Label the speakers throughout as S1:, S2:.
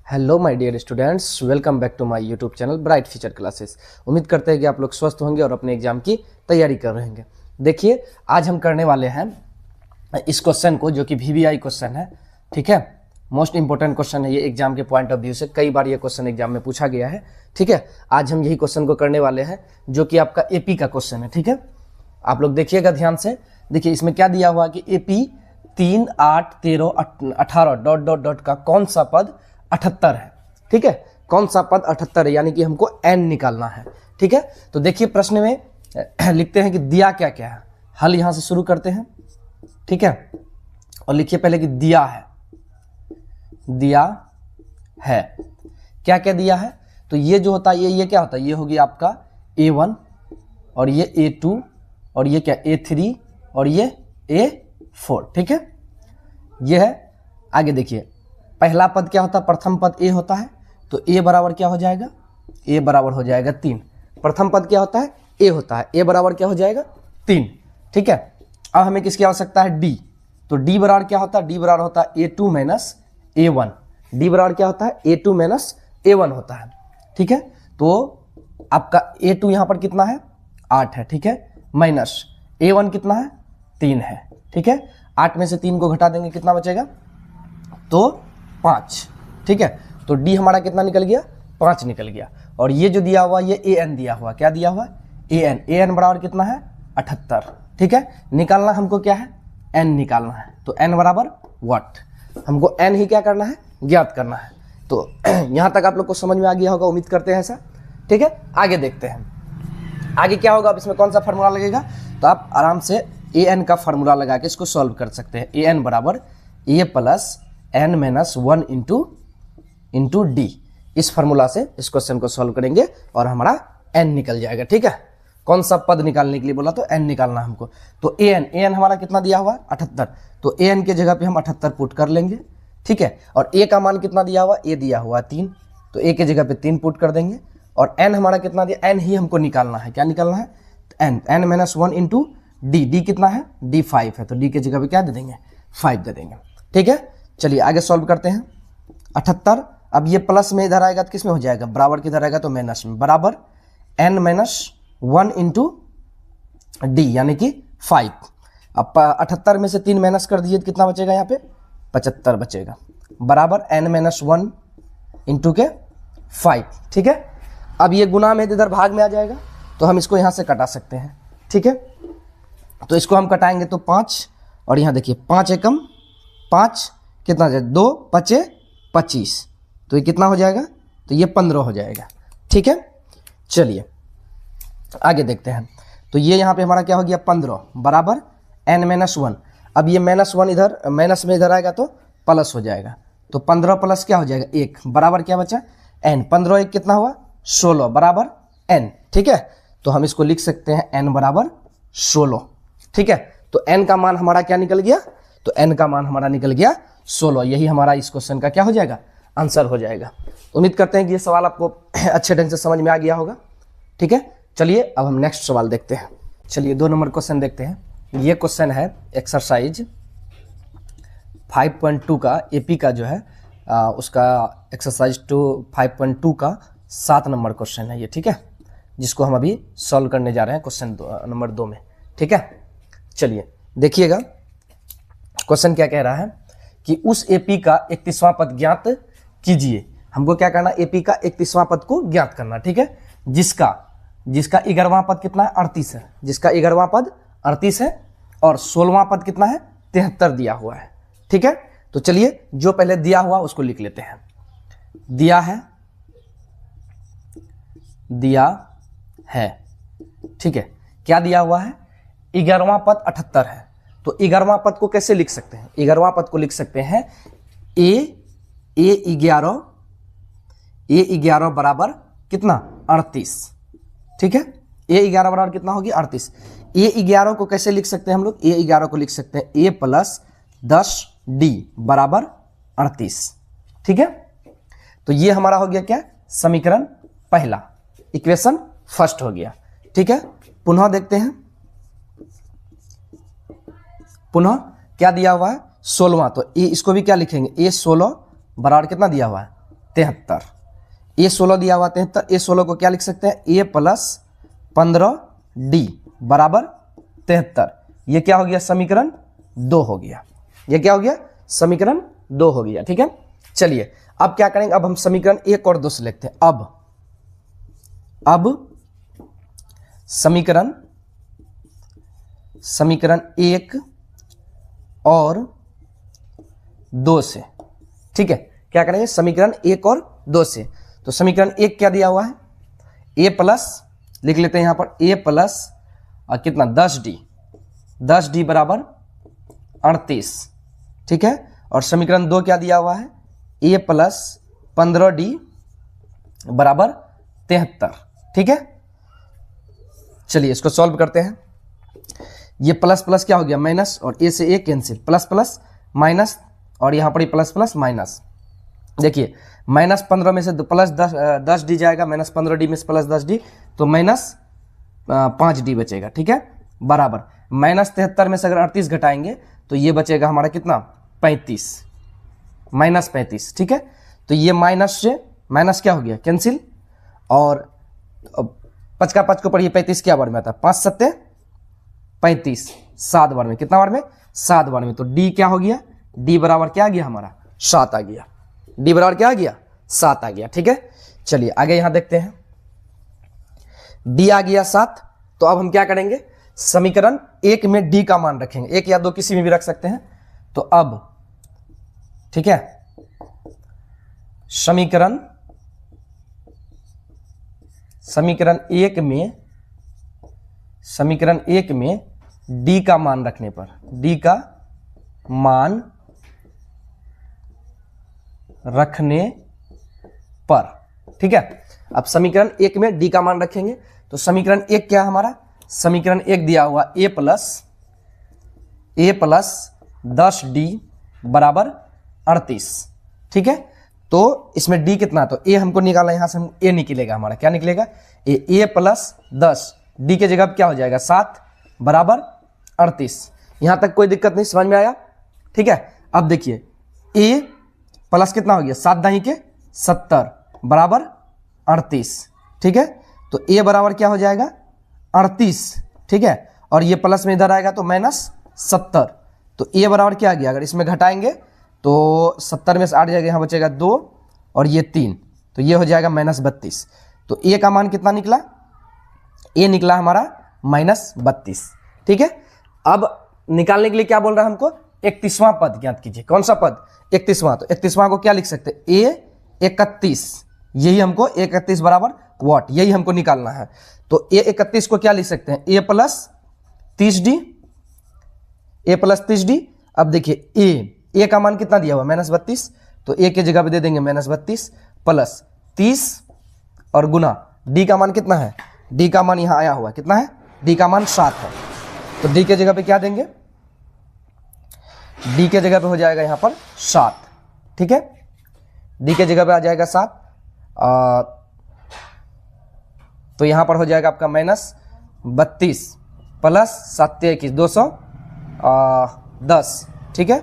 S1: Hello my dear students, welcome back to my YouTube channel bright future classes. उम्मीद करते हैं कि आप लोग स्वस्थ होंगे और अपने एग्जाम की तैयारी कर रहे होंगे। देखिए, आज हम करने वाले हैं इस क्वेश्चन को, जो कि VBI क्वेश्चन है। ठीक है, मोस्ट इंपॉर्टेंट क्वेश्चन है ये एग्जाम के पॉइंट ऑफ व्यू से। कई बार ये क्वेश्चन एग्जाम में पूछा गया है। ठीक है, आज हम यही क्वेश्चन को करने वाले हैं, जो कि आपका AP का क्वेश्चन है। ठीक है, आप लोग देखिएगा ध्यान से। देखिए, इसमें क्या दिया हुआ कि AP 3, 8, 13, 18 डॉट डॉट डॉट का कौन सा पद 78 है। ठीक है, कौन सा पद 78 है, यानी कि हमको n निकालना है। ठीक है, तो देखिए प्रश्न में लिखते हैं कि दिया क्या क्या है। हल यहां से शुरू करते हैं। ठीक है, और लिखिए पहले कि दिया है क्या क्या दिया है। तो ये जो होता है ये क्या होता है, ये होगी आपका A1 और ये A2 और ये क्या A3 और ये A4। ठीक है, ये है। आगे देखिए, पहला पद क्या होता है, प्रथम पद A होता है, तो A बराबर क्या हो जाएगा, A बराबर हो जाएगा 3। प्रथम पद क्या होता है, A होता है, A बराबर क्या हो जाएगा 3। ठीक है, अब हमें किसकी आवश्यकता है, D। तो D बराबर क्या होता है, D बराबर होता है A2 माइनस A1। D बराबर क्या होता है, A2 माइनस A1 होता है। ठीक है, तो आपका A2 यहाँ पर कितना है, 8 है। ठीक है, माइनस A1 कितना है, 3 है। ठीक है, 8 में से 3 को घटा देंगे, कितना बचेगा, तो 5। ठीक है, तो D हमारा कितना निकल गया, 5 निकल गया। और ये जो दिया हुआ, ये AN दिया हुआ, क्या दिया हुआ, AN बराबर कितना है, 78। ठीक है, निकालना हमको क्या है, N निकालना है। तो N बराबर व्हाट, हमको N ही क्या करना है, ज्ञात करना है। तो यहां तक आप लोग को समझ में आ गया होगा, उम्मीद करते हैं ऐसा। ठीक है, आगे देखते हैं आगे क्या होगा। अब इसमें कौन सा फार्मूला लगेगा, तो आप आराम से AN का फार्मूला लगा के इसको सॉल्व कर सकते हैं। AN बराबर A plus N minus 1 into D। इस फार्मूला से इस क्वेश्चन को सॉल्व करेंगे और हमारा N निकल जाएगा। ठीक है, कौन सा पद निकालने के लिए बोला, तो N निकालना हमको। तो AN हमारा कितना दिया हुआ, 78। तो AN के जगह पे हम 78 पुट कर लेंगे। ठीक है, और A का मान कितना दिया हुआ, A दिया हुआ 3, तो A के जगह पे 3 पुट कर देंगे। और N हमारा कितना दिया, N ही हमको निकालना है। क्या निकालना है, N माइनस 1 इंटू D कितना है, D 5 है, तो D के जगह पे क्या दे देंगे, 5 दे देंगे। ठीक है, चलिए आगे सॉल्व करते हैं। 78, अब ये प्लस में इधर आएगा तो किस में हो जाएगा, बराबर किधर आएगा, तो माइनस में, बराबर N माइनस 1 इंटू D यानी कि 5। अब 78 में से 3 माइनस कर दीजिए तो कितना बचेगा, यहाँ पे 75 बचेगा, बराबर N माइनस 1 इंटू के 5। ठीक है, अब ये गुना में इधर भाग में आ जाएगा, तो हम इसको यहाँ से कटा सकते हैं। ठीक है, तो इसको हम कटाएंगे तो 5, और यहाँ देखिए 5 एकम 5 कितना हो जाएगा, 2 5 25, तो ये कितना हो जाएगा, तो ये 15 हो जाएगा। ठीक है, चलिए आगे देखते हैं। तो ये यहाँ पे हमारा क्या हो गया, 15 बराबर N माइनस 1। अब ये माइनस 1 इधर माइनस में इधर आएगा तो प्लस हो जाएगा, तो 15 प्लस क्या हो जाएगा 1, बराबर क्या बचा N। 15 1 कितना हुआ, 16 बराबर N। ठीक है, तो हम इसको लिख सकते हैं N बराबर 16। ठीक है, तो N का मान हमारा क्या निकल गया, तो N का मान हमारा निकल गया 16। यही हमारा इस क्वेश्चन का क्या हो जाएगा, आंसर हो जाएगा। उम्मीद करते हैं कि ये सवाल आपको अच्छे ढंग से समझ में आ गया होगा। ठीक है, चलिए अब हम नेक्स्ट सवाल देखते हैं। चलिए 2 नंबर क्वेश्चन देखते हैं। ये क्वेश्चन है एक्सरसाइज 5.2 का, AP का जो है उसका एक्सरसाइज 5.2 का 7 नंबर क्वेश्चन है ये। ठीक है, जिसको हम अभी सॉल्व करने जा रहे हैं क्वेश्चन नंबर 2 में। ठीक है, चलिए देखिएगा क्वेश्चन क्या कह रहा है कि उस AP का 31वां पद ज्ञात कीजिए। हमको क्या करना, AP का 31वां पद को ज्ञात करना। ठीक है, जिसका 11वां पद कितना है, 38 है, जिसका 11वां पद 38 है, और 16वां पद कितना है, 73 दिया हुआ है। ठीक है, तो चलिए जो पहले दिया हुआ उसको लिख लेते हैं। दिया है। ठीक है, क्या दिया हुआ है, 11वां पद 78 है, तो 11वां पद को कैसे लिख सकते हैं, 11वां पद को लिख सकते हैं A11 बराबर कितना, 38। ठीक है, A11 बराबर कितना होगी, 38। A11 को कैसे लिख सकते हैं हम लोग, A11 को लिख सकते हैं A प्लस 10D बराबर 38। ठीक है, तो ये हमारा हो गया क्या, समीकरण पहला, इक्वेशन फर्स्ट हो गया। ठीक है, पुनः देखते हैं, पुनः क्या दिया हुआ है, 16वां, तो इसको भी क्या लिखेंगे, A16 बराबर कितना दिया हुआ है, 73। A16 दिया हुआ 73, A16 को क्या लिख सकते हैं, A प्लस 15D बराबर 73। ये क्या हो गया, समीकरण 2 हो गया। ये क्या हो गया, समीकरण 2 हो गया। ठीक है, चलिए अब क्या करेंगे, अब हम समीकरण 1 और 2 से लिखते हैं। अब समीकरण 1 और 2 से, ठीक है, क्या करेंगे, समीकरण 1 और 2 से। तो समीकरण 1 क्या दिया हुआ है, a प्लस, लिख लेते हैं यहां पर a प्लस कितना 10d बराबर 38। ठीक है, और समीकरण 2 क्या दिया हुआ है, a प्लस 15d बराबर 73। ठीक है, चलिए इसको सॉल्व करते हैं। ये प्लस प्लस क्या हो गया, माइनस, और a से a cancel, plus plus minus, और यहां पर प्लस प्लस माइनस। देखिए माइनस 15 में से प्लस 10d जाएगा, माइनस 15d में से प्लस 10d, तो माइनस 5d बचेगा। ठीक है, बराबर माइनस 73 में से अगर 38 घटाएंगे तो ये बचेगा हमारा कितना, 35, माइनस 35। ठीक है, तो ये माइनस से माइनस क्या हो गया, कैंसिल, और 5 का 5 को पढ़िए, 35 क्या बार में आता है, 5 सत्ते 35, 7 बार में, कितना बार में, 7 बार में। तो d क्या हो गया, d बराबर क्या आ गया हमारा, 7 आ गया। d बराबर क्या आ गया, 7 आ गया। ठीक है, चलिए आगे यहां देखते हैं, d आ गया 7। तो अब हम क्या करेंगे, समीकरण 1 में d का मान रखेंगे, 1 या 2 किसी में भी रख सकते हैं। तो अब ठीक है, समीकरण 1 में d का मान रखने पर, d का मान रखने पर, ठीक है, अब समीकरण 1 में d का मान रखेंगे। तो समीकरण 1 क्या है हमारा, समीकरण 1 दिया हुआ a प्लस 10d बराबर 38। ठीक है, तो इसमें d कितना, तो a हमको निकाला, यहां से हम a निकलेगा हमारा, क्या निकलेगा, a प्लस 10, d के जगह क्या हो जाएगा 7 बराबर 38। यहां तक कोई दिक्कत नहीं, समझ में आया। ठीक है, अब देखिए a प्लस कितना हो गया, 7 दाही के 70 बराबर 38। ठीक है, तो a बराबर क्या हो जाएगा 38। ठीक है, और ये प्लस में इधर आएगा तो माइनस 70। तो a बराबर क्या आ गया, अगर इसमें घटाएंगे तो 70 में से 8 जाएगा, यहाँ बचेगा 2 और ये 3, तो ये हो जाएगा माइनस 32। तो a का मान कितना निकला, a निकला हमारा माइनस 32। ठीक है, अब निकालने के लिए क्या बोल रहा है हमको, 31वां पद ज्ञात कीजिए। कौन सा पद, 31वां। तो 31वां को क्या लिख सकते हैं, a 31, यही हमको 31 बराबर वाट, यही हमको निकालना है। तो a 31 को क्या लिख सकते हैं, a प्लस 30d। अब देखिए a का मान कितना दिया हुआ, माइनस 32, तो a के जगह पे दे देंगे माइनस 32 प्लस 30 और गुना d का मान कितना है, d का मान यहां आया हुआ कितना है, d का मान 7 है। तो d के जगह पे क्या देंगे, d के जगह पे हो जाएगा यहां पर 7। ठीक है, d के जगह पे आ जाएगा 7, तो यहां पर हो जाएगा आपका माइनस 32 प्लस 7 21 210। ठीक है,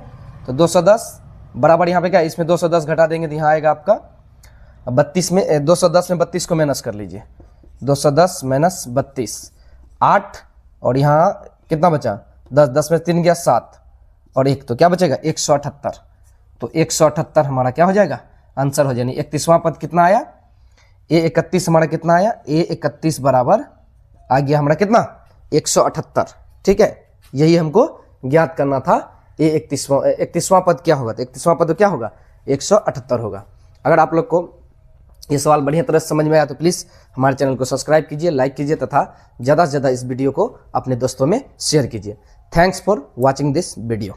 S1: तो 210 बराबर यहाँ पे क्या, इसमें 210 घटा देंगे तो यहाँ आएगा आपका 32 में 210 में 32 को माइनस कर लीजिए, 210 माइनस 32 8, और यहाँ कितना बचा 10, 10 में 3 गया 7 और 1, तो क्या बचेगा 178। तो 178 हमारा क्या हो जाएगा, आंसर हो जाएगा। 31वां पद कितना आया, a 31 हमारा कितना आया, a 31 बराबर आ गया हमारा कितना 178। ठीक है, यही हमको ज्ञात करना था। a 31वां पद क्या होगा, तो 31वां पद क्या होगा 178 होगा। अगर आप लोग को ये सवाल बढ़िया तरह से समझ में आया तो प्लीज़ हमारे चैनल को सब्सक्राइब कीजिए, लाइक कीजिए तथा ज़्यादा से ज़्यादा इस वीडियो को अपने दोस्तों में शेयर कीजिए। Thanks for watching this video.